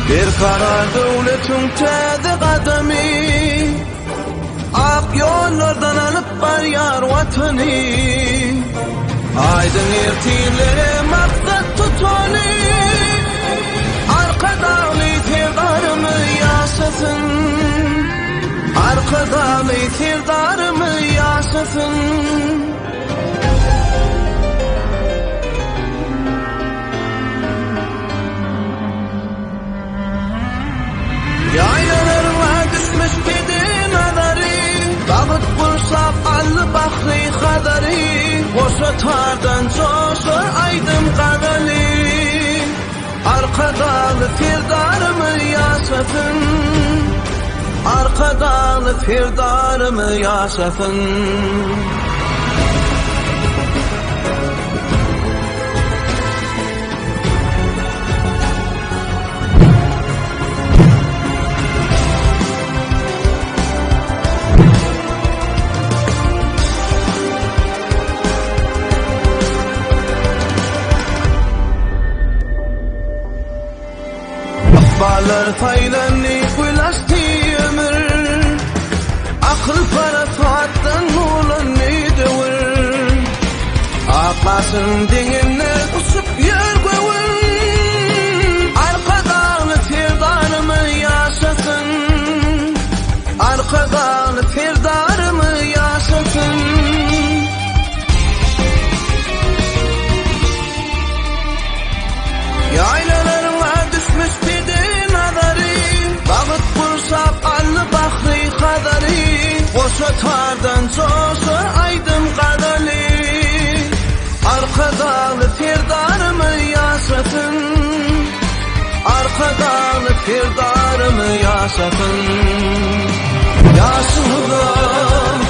Bir karar devletin tedi kademi, ak yollardan alıp var yar vatanı. Aydın irtilere maksat tutani, arka dağlı tirdarımı yaşasın, arka dağlı tirdarımı yaşasın. Yaylalarına düşmüş gidi nazarı, dağıt bulsak allı bahri kaderi. Boşa tardan coşur aydım kaderi, arka dağlı firdarımı yaşasın, arka dağlı firdarımı yaşasın. Bağlar faylanı kuylaştı ömür, akıl para saattan nulanı devir. Aklasın dengenler usup yer koyun, arka dağlı firdarımı yaşasın, arka dağlı firdarımı yaşasın. Yaylalarına düşmüş bir nazarı, dağıt bulsak allı bahri kaderi. Boşa tardan coşur aydım kaderi, arka dağlı firdarımı yaşasın, arka dağlı firdarımı yaşasın. Yaşasın.